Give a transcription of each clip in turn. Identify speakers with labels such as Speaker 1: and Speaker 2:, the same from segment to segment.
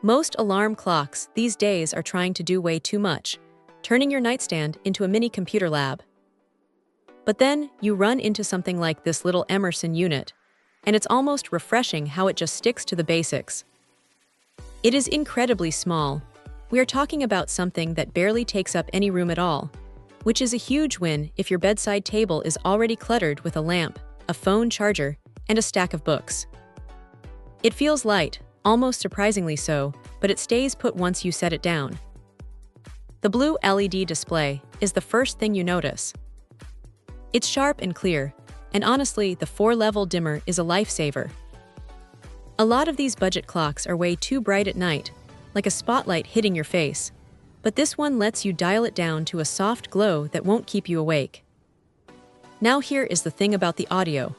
Speaker 1: Most alarm clocks these days are trying to do way too much, turning your nightstand into a mini computer lab. But then you run into something like this little Emerson unit, and it's almost refreshing how it just sticks to the basics. It is incredibly small. We are talking about something that barely takes up any room at all, which is a huge win if your bedside table is already cluttered with a lamp, a phone charger, and a stack of books. It feels light, almost surprisingly so, but it stays put once you set it down. The blue LED display is the first thing you notice. It's sharp and clear, and honestly, the 4-level dimmer is a lifesaver. A lot of these budget clocks are way too bright at night, like a spotlight hitting your face, but this one lets you dial it down to a soft glow that won't keep you awake. Now here is the thing about the audio.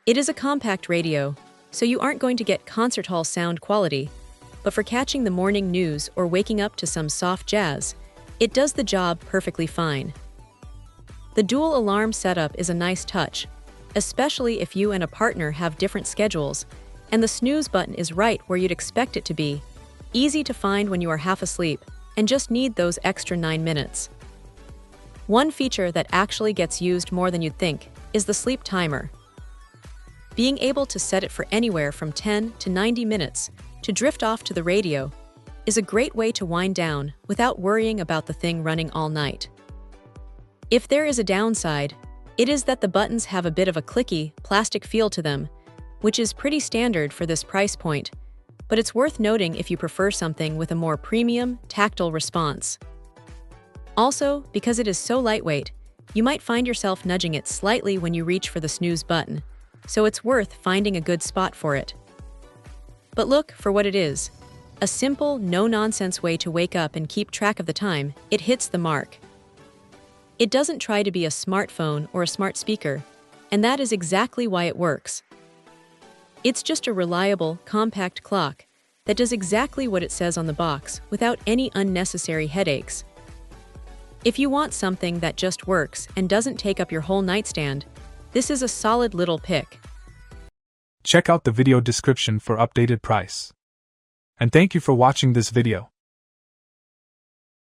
Speaker 1: It is a compact radio, so you aren't going to get concert hall sound quality, but for catching the morning news or waking up to some soft jazz, it does the job perfectly fine. The dual alarm setup is a nice touch, especially if you and a partner have different schedules, and the snooze button is right where you'd expect it to be, easy to find when you are half asleep and just need those extra 9 minutes. One feature that actually gets used more than you'd think is the sleep timer. Being able to set it for anywhere from 10 to 90 minutes to drift off to the radio is a great way to wind down without worrying about the thing running all night. If there is a downside, it is that the buttons have a bit of a clicky, plastic feel to them, which is pretty standard for this price point, but it's worth noting if you prefer something with a more premium, tactile response. Also, because it is so lightweight, you might find yourself nudging it slightly when you reach for the snooze button, so it's worth finding a good spot for it. But look for what it is. A simple, no-nonsense way to wake up and keep track of the time. It hits the mark. It doesn't try to be a smartphone or a smart speaker, and that is exactly why it works. It's just a reliable, compact clock that does exactly what it says on the box without any unnecessary headaches. If you want something that just works and doesn't take up your whole nightstand, this is a solid little pick.
Speaker 2: Check out the video description for updated price. And thank you for watching this video.